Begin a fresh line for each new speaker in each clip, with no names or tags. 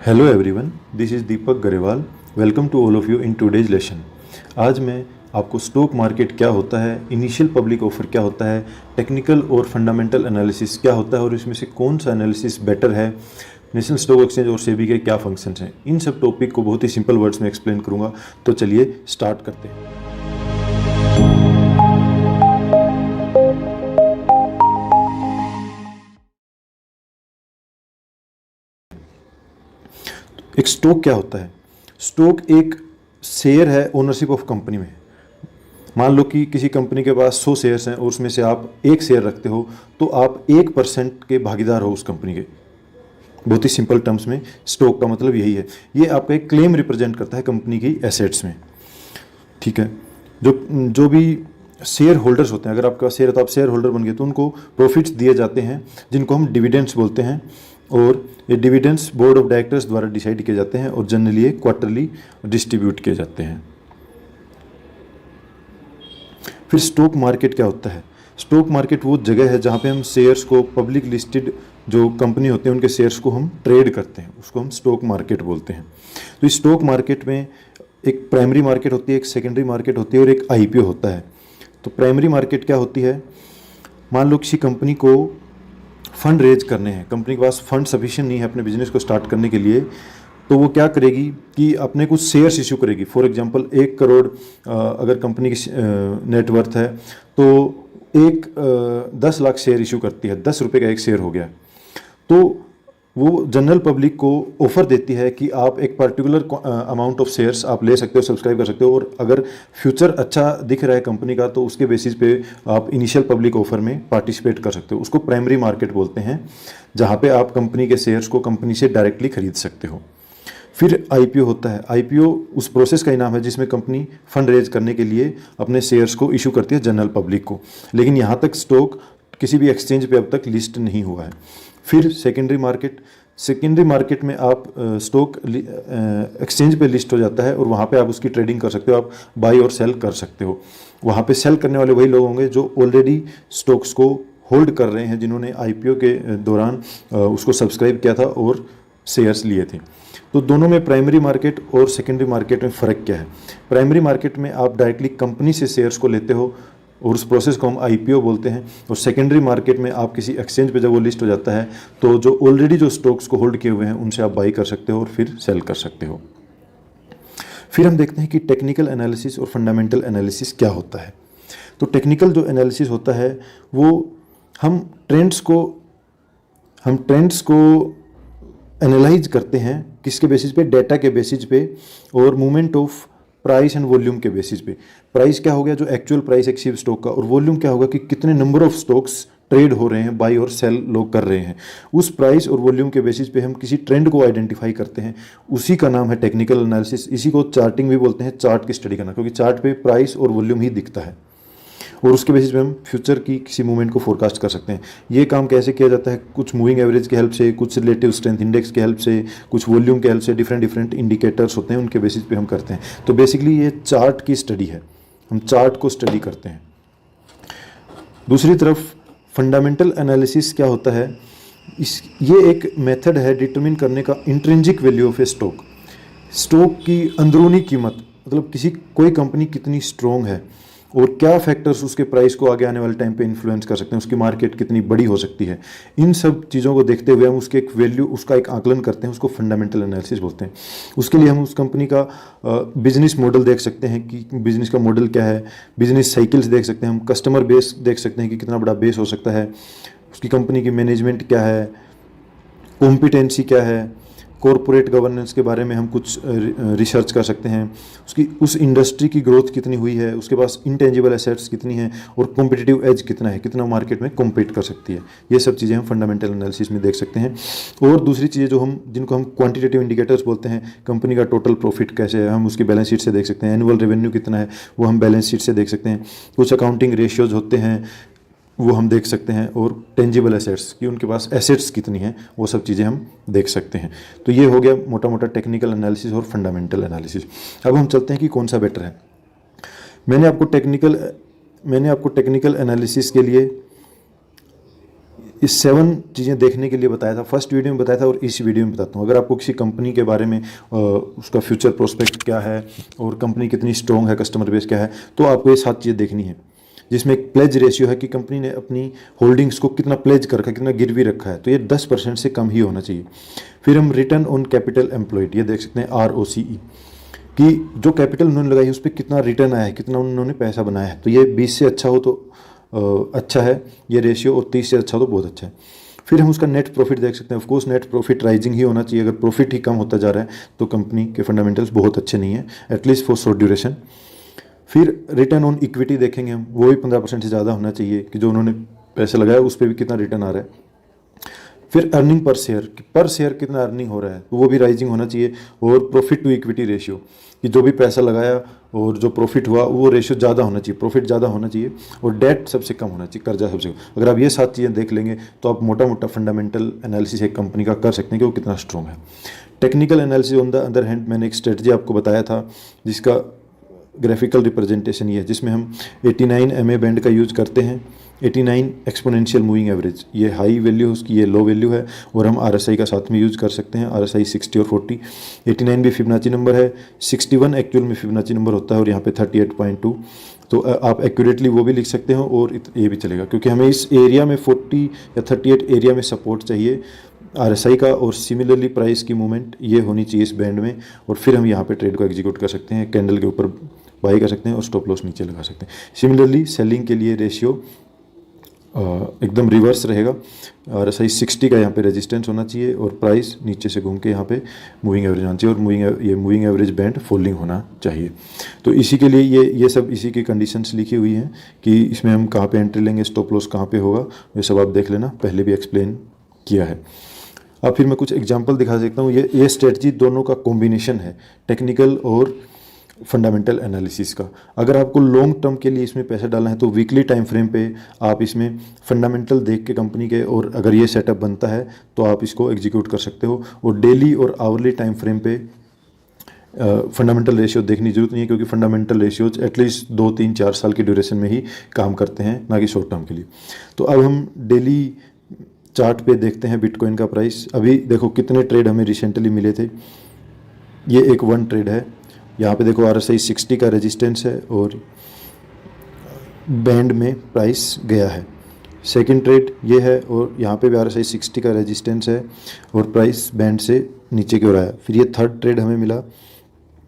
Hello everyone, this is Deepak Grewal. Welcome to all of you in today's lesson. आज मैं आपको stock market क्या होता है, इनिशियल पब्लिक ऑफर क्या होता है, टेक्निकल और फंडामेंटल एनालिसिस क्या होता है और इसमें से कौन सा एनालिसिस बेटर है, नेशनल स्टॉक एक्सचेंज और सेबी के क्या फंक्शंस हैं, इन सब टॉपिक को बहुत ही सिंपल वर्ड्स में एक्सप्लेन करूँगा। तो चलिए स्टार्ट करते हैं। एक स्टॉक क्या होता है? स्टॉक एक शेयर है ओनरशिप ऑफ कंपनी में। मान लो कि किसी कंपनी के पास 100 शेयर्स हैं और उसमें से आप एक शेयर रखते हो, तो आप 1% के भागीदार हो उस कंपनी के। बहुत ही सिंपल टर्म्स में स्टॉक का मतलब यही है। ये आपका एक क्लेम रिप्रेजेंट करता है कंपनी की एसेट्स में। ठीक है, जो भी शेयर होल्डर्स होते हैं, अगर आपका शेयर है तो आप शेयर होल्डर बन गए, तो उनको प्रॉफिट्स दिए जाते हैं जिनको हम डिविडेंड्स बोलते हैं। और ये डिविडेंड्स बोर्ड ऑफ डायरेक्टर्स द्वारा डिसाइड किए जाते हैं और जनरली ये क्वार्टरली डिस्ट्रीब्यूट किए जाते हैं। फिर स्टॉक मार्केट क्या होता है? स्टॉक मार्केट वो जगह है जहाँ पे हम शेयर्स को, पब्लिक लिस्टेड जो कंपनी होते हैं उनके शेयर्स को हम ट्रेड करते हैं, उसको हम स्टॉक मार्केट बोलते हैं। तो इस स्टॉक मार्केट में एक प्राइमरी मार्केट होती है, एक सेकेंडरी मार्केट होती है और एक आईपीओ होता है। तो प्राइमरी मार्केट क्या होती है? मान लो किसी कंपनी को फंड रेज करने हैं, कंपनी के पास फंड सफिशिएंट नहीं है अपने बिजनेस को स्टार्ट करने के लिए, तो वो क्या करेगी कि अपने कुछ शेयर्स इशू करेगी। फॉर एग्जांपल 1 करोड़ अगर कंपनी की नेटवर्थ है तो 10 लाख शेयर इशू करती है, 10 रुपये का एक शेयर हो गया। तो वो जनरल पब्लिक को ऑफर देती है कि आप एक पर्टिकुलर अमाउंट ऑफ शेयर्स आप ले सकते हो, सब्सक्राइब कर सकते हो, और अगर फ्यूचर अच्छा दिख रहा है कंपनी का तो उसके बेसिस पे आप इनिशियल पब्लिक ऑफर में पार्टिसिपेट कर सकते हो। उसको प्राइमरी मार्केट बोलते हैं, जहाँ पे आप कंपनी के शेयर्स को कंपनी से डायरेक्टली खरीद सकते हो। फिर आईपीओ होता है। आईपीओ उस प्रोसेस का ही नाम है जिसमें कंपनी फंड रेज करने के लिए अपने शेयर्स को इशू करती है जनरल पब्लिक को, लेकिन यहाँ तक स्टॉक किसी भी एक्सचेंज पे अब तक लिस्ट नहीं हुआ है। फिर सेकेंडरी मार्केट। सेकेंडरी मार्केट में आप स्टॉक एक्सचेंज पे लिस्ट हो जाता है और वहाँ पे आप उसकी ट्रेडिंग कर सकते हो, आप बाई और सेल कर सकते हो। वहाँ पे सेल करने वाले वही लोग होंगे जो ऑलरेडी स्टॉक्स को होल्ड कर रहे हैं, जिन्होंने आईपीओ के दौरान उसको सब्सक्राइब किया था और शेयर्स लिए थे। तो दोनों में प्राइमरी मार्केट और सेकेंडरी मार्केट में फ़र्क क्या है? प्राइमरी मार्केट में आप डायरेक्टली कंपनी से शेयर्स को लेते हो और उस प्रोसेस को हम आईपीओ बोलते हैं, और सेकेंडरी मार्केट में आप किसी एक्सचेंज पे जब वो लिस्ट हो जाता है तो जो ऑलरेडी जो स्टॉक्स को होल्ड किए हुए हैं उनसे आप बाई कर सकते हो और फिर सेल कर सकते हो। फिर हम देखते हैं कि टेक्निकल एनालिसिस और फंडामेंटल एनालिसिस क्या होता है। तो टेक्निकल जो एनालिसिस होता है वो हम ट्रेंड्स को एनालाइज करते हैं, किसके बेसिस पे? डेटा के बेसिस पे और movement of price and volume के बेसिस पे। प्राइस क्या हो गया, जो एक्चुअल प्राइस एक स्टॉक का, और वॉल्यूम क्या होगा कि कितने नंबर ऑफ स्टॉक्स ट्रेड हो रहे हैं, बाई और सेल लोग कर रहे हैं। उस प्राइस और वॉल्यूम के बेसिस पे हम किसी ट्रेंड को आइडेंटिफाई करते हैं, उसी का नाम है टेक्निकल एनालिसिस। इसी को चार्टिंग भी बोलते हैं, चार्ट की स्टडी करना, क्योंकि चार्ट पे प्राइस और वॉल्यूम ही दिखता है और उसके बेसिस पे हम फ्यूचर की किसी मूवमेंट को फोरकास्ट कर सकते हैं। ये काम कैसे किया जाता है? कुछ मूविंग एवरेज की हेल्प से, कुछ रिलेटिव स्ट्रेंथ इंडेक्स की हेल्प से, कुछ वॉल्यूम की हेल्प से, डिफरेंट इंडिकेटर्स होते हैं, उनके बेसिस पे हम करते हैं। तो बेसिकली ये चार्ट की स्टडी है, हम चार्ट को स्टडी करते हैं। दूसरी तरफ फंडामेंटल एनालिसिस क्या होता है? ये एक मेथड है डिटरमिन करने का intrinsic value of A stock. Stock की अंदरूनी कीमत, मतलब कोई कंपनी कितनी स्ट्रॉन्ग है और क्या फैक्टर्स उसके प्राइस को आगे आने वाले टाइम पे इन्फ्लुएंस कर सकते हैं, उसकी मार्केट कितनी बड़ी हो सकती है, इन सब चीज़ों को देखते हुए हम उसके एक वैल्यू, उसका एक आकलन करते हैं, उसको फंडामेंटल एनालिसिस बोलते हैं। उसके लिए हम उस कंपनी का बिजनेस मॉडल देख सकते हैं कि बिजनेस का मॉडल क्या है, बिजनेस साइकिल्स देख सकते हैं, हम कस्टमर बेस देख सकते हैं कि कितना बड़ा बेस हो सकता है, उसकी कंपनी की मैनेजमेंट क्या है, कॉम्पिटेंसी क्या है, कॉरपोरेट गवर्नेंस के बारे में हम कुछ रिसर्च कर सकते हैं, उसकी उस इंडस्ट्री की ग्रोथ कितनी हुई है, उसके पास इंटेंजिबल एसेट्स कितनी हैं और कॉम्पिटिटिव एज कितना है, कितना मार्केट में कॉम्पीट कर सकती है। ये सब चीज़ें हम फंडामेंटल एनालिसिस में देख सकते हैं। और दूसरी चीज़ें जिनको हम क्वांटिटेटिव इंडिकेटर्स बोलते हैं, कंपनी का टोटल प्रॉफिट कैसे है, हम उसकी बैलेंस शीट से देख सकते हैं, एनुअल रेवेन्यू कितना है वो हम बैलेंस शीट से देख सकते हैं, कुछ अकाउंटिंग रेशियोज होते हैं वो हम देख सकते हैं, और टेंजिबल एसेट्स कि उनके पास एसेट्स कितनी हैं वो सब चीज़ें हम देख सकते हैं। तो ये हो गया मोटा मोटा टेक्निकल एनालिसिस और फंडामेंटल एनालिसिस। अब हम चलते हैं कि कौन सा बेटर है। मैंने आपको टेक्निकल एनालिसिस के लिए इस 7 चीज़ें देखने के लिए बताया था, फर्स्ट वीडियो में बताया था और इस वीडियो में बताता हूँ। अगर आपको किसी कंपनी के बारे में उसका फ्यूचर प्रोस्पेक्ट क्या है और कंपनी कितनी स्ट्रॉन्ग है, कस्टमर बेस क्या है, तो आपको ये 7 चीज़ें देखनी है। जिसमें एक प्लेज रेशियो है कि कंपनी ने अपनी होल्डिंग्स को कितना प्लेज कर रखा है, कितना गिरवी रखा है, तो ये 10% से कम ही होना चाहिए। फिर हम रिटर्न ऑन कैपिटल एम्प्लॉयड, ये देख सकते हैं ROCE, कि जो कैपिटल उन्होंने लगाई है उस पर कितना रिटर्न आया है, कितना उन्होंने पैसा बनाया है। तो ये 20 से अच्छा हो तो अच्छा है ये रेशियो, और 30 से अच्छा हो तो बहुत अच्छा है। फिर हम उसका नेट प्रॉफिट देख सकते हैं। Of course net profit rising ही होना चाहिए। अगर प्रॉफिट ही कम होता जा रहा है तो कंपनी के फंडामेंटल्स बहुत अच्छे नहीं है, एटलीस्ट फॉर शॉर्ट ड्यूरेशन। फिर रिटर्न ऑन इक्विटी देखेंगे हम, वो भी 15% से ज़्यादा होना चाहिए कि जो उन्होंने पैसे लगाया उस पर भी कितना रिटर्न आ रहा है। फिर अर्निंग पर शेयर कितना अर्निंग हो रहा है, तो वो भी राइजिंग होना चाहिए। और प्रॉफिट टू इक्विटी रेशियो, कि जो भी पैसा लगाया और जो प्रॉफिट हुआ वो रेशियो ज़्यादा होना चाहिए, प्रॉफिट ज़्यादा होना चाहिए। और डेट सबसे कम होना चाहिए, कर्जा सबसे कम। अगर आप ये 7 चीज़ें देख लेंगे तो आप मोटा मोटा फंडामेंटल एनालिसिस एक कंपनी का कर सकते हैं कि वो कितना स्ट्रॉन्ग है। Technical analysis on the other hand, मैंने एक स्ट्रेटजी आपको बताया था जिसका ग्राफिकल रिप्रेजेंटेशन ये है, जिसमें हम 89 MA बैंड का यूज करते हैं। 89 एक्सपोनेंशियल मूविंग एवरेज, ये हाई वैल्यू है उसकी, ये लो वैल्यू है। और हम RSI का साथ में यूज कर सकते हैं, RSI 60 और 40। 89 भी फिबोनाची नंबर है, 61 एक्चुअल में फिबोनाची नंबर होता है, और यहाँ पे 38.2। तो आप एक्यूरेटली वो भी लिख सकते हो और ये भी चलेगा, क्योंकि हमें इस एरिया में 40 या 38 एरिया में सपोर्ट चाहिए RSI का, और सिमिलरली प्राइस की मूवमेंट ये होनी चाहिए इस बैंड में। और फिर हम यहाँ पे ट्रेड को एग्जीक्यूट कर सकते हैं, कैंडल के ऊपर बाई कर सकते हैं और स्टॉप लॉस नीचे लगा सकते हैं। सिमिलरली सेलिंग के लिए रेशियो एकदम रिवर्स रहेगा। RSI 60 का यहाँ पे रेजिस्टेंस होना चाहिए और प्राइस नीचे से घूम के यहाँ पे मूविंग एवरेज आना चाहिए, और मूविंग एवरेज बैंड फोल्डिंग होना चाहिए। तो इसी के लिए ये सब इसी की कंडीशंस लिखी हुई हैं कि इसमें हम कहाँ पे एंट्री लेंगे, स्टॉप लॉस कहाँ पे होगा, ये सब आप देख लेना, पहले भी एक्सप्लेन किया है। अब फिर मैं कुछ एग्जांपल दिखा सकता हूँ। ये स्ट्रेटजी दोनों का कॉम्बिनेशन है, टेक्निकल और फंडामेंटल एनालिसिस का। अगर आपको लॉन्ग टर्म के लिए इसमें पैसा डालना है तो वीकली टाइम फ्रेम पे आप इसमें फंडामेंटल देख के कंपनी के, और अगर ये सेटअप बनता है तो आप इसको एग्जीक्यूट कर सकते हो। और डेली और आवरली टाइम फ्रेम पे फंडामेंटल रेशियो देखने की जरूरत नहीं है, क्योंकि फंडामेंटल रेशियोज एटलीस्ट 2, 3, 4 साल की ड्यूरेशन में ही काम करते हैं, ना कि शॉर्ट टर्म के लिए। तो अब हम डेली चार्ट पे देखते हैं बिटकॉइन का प्राइस। अभी देखो कितने ट्रेड हमें रिसेंटली मिले थे। ये एक 1 ट्रेड है, यहाँ पे देखो RSI 60 का रेजिस्टेंस है और बैंड में प्राइस गया है। सेकंड ट्रेड ये है और यहाँ पे भी RSI 60 का रेजिस्टेंस है और प्राइस बैंड से नीचे की ओर आया। फिर ये थर्ड ट्रेड हमें मिला,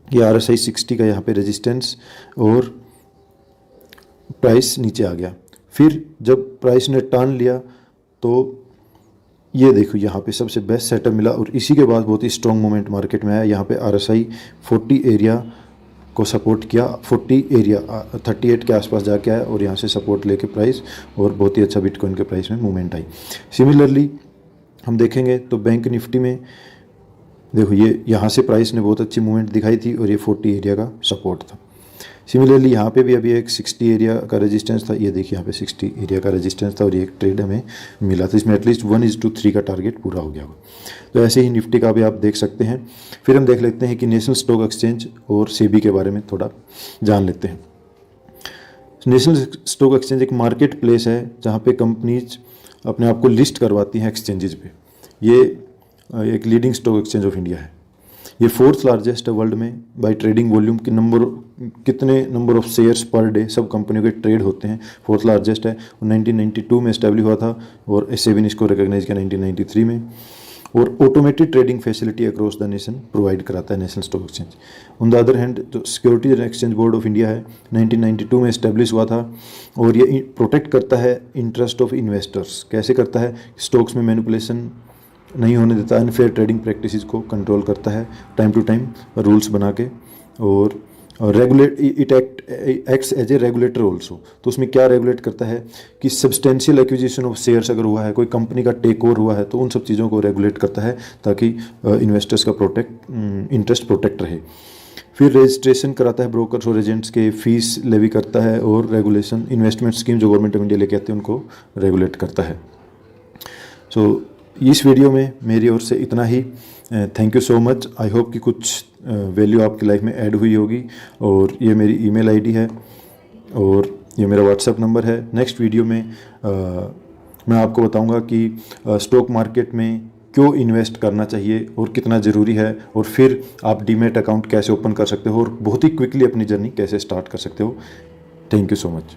ये RSI 60 का यहाँ पे रेजिस्टेंस और प्राइस नीचे आ गया। फिर जब प्राइस ने टर्न लिया तो ये देखो यहाँ पे सबसे बेस्ट सेटअप मिला, और इसी के बाद बहुत ही स्ट्रॉन्ग मोमेंट मार्केट में आया। यहाँ पे RSI 40 एरिया को सपोर्ट किया, 40 एरिया 38 के आसपास जाके आया और यहाँ से सपोर्ट लेके प्राइस, और बहुत ही अच्छा बिटकॉइन के प्राइस में मूवमेंट आई। सिमिलरली हम देखेंगे तो बैंक निफ्टी में देखो ये यहाँ से प्राइस ने बहुत अच्छी मूवमेंट दिखाई थी और ये 40 एरिया का सपोर्ट था। सिमिलरली यहाँ पे भी अभी एक 60 एरिया का रेजिस्टेंस था, ये देखिए यहाँ पे 60 एरिया का रेजिस्टेंस था और ये एक ट्रेड हमें मिला था। इसमें एटलीस्ट 1:3 का टारगेट पूरा हो गया होगा। तो ऐसे ही निफ्टी का भी आप देख सकते हैं। फिर हम देख लेते हैं कि नेशनल स्टॉक एक्सचेंज और सेबी के बारे में थोड़ा जान लेते हैं। नेशनल स्टॉक एक्सचेंज एक मार्केट प्लेस है जहाँ पे कंपनीज अपने आप को लिस्ट करवाती हैं एक्सचेंजेस पे। ये एक leading stock exchange of India है। ये 4th लार्जेस्ट है वर्ल्ड में बाय ट्रेडिंग वॉल्यूम के कितने number of shares per day सब कंपनियों के ट्रेड होते हैं, 4th लार्जेस्ट है। 1992 में एस्टेब्लिश हुआ था और सेबी ने इसको रिकॉग्नाइज किया 1993 में। और automated trading facility across the nation provide कराता है National Stock Exchange. On the other hand जो Securities and Exchange Board of India है 1992 में एस्टेब्लिश हुआ था और ये प्रोटेक्ट करता है इंटरेस्ट ऑफ इन्वेस्टर्स। कैसे करता है? स्टॉक्स में मैनिपुलेशन नहीं होने देता, अनफेयर ट्रेडिंग प्रैक्टिसेस को कंट्रोल करता है टाइम टू टाइम रूल्स बना के, और regulate it acts as a regulator also. तो उसमें क्या रेगुलेट करता है कि सब्सटेंशियल एक्विजिशन ऑफ शेयर्स अगर हुआ है, कोई कंपनी का टेक ओवर हुआ है, तो उन सब चीज़ों को रेगुलेट करता है ताकि इन्वेस्टर्स का इंटरेस्ट प्रोटेक्ट रहे। फिर रजिस्ट्रेशन कराता है ब्रोकर्स और एजेंट्स के, फीस लेवी करता है, और रेगुलेशन इन्वेस्टमेंट स्कीम जो गवर्नमेंट ऑफ इंडिया लेके आते हैं उनको रेगुलेट करता है। सो इस वीडियो में मेरी ओर से इतना ही। Thank you so much. I hope कि कुछ वैल्यू आपकी लाइफ में ऐड हुई होगी। और ये मेरी ईमेल आईडी है और ये मेरा व्हाट्सएप नंबर है। नेक्स्ट वीडियो में मैं आपको बताऊंगा कि स्टॉक मार्केट में क्यों इन्वेस्ट करना चाहिए और कितना ज़रूरी है, और फिर आप डीमैट अकाउंट कैसे ओपन कर सकते हो और बहुत ही क्विकली अपनी जर्नी कैसे स्टार्ट कर सकते हो। Thank you so much.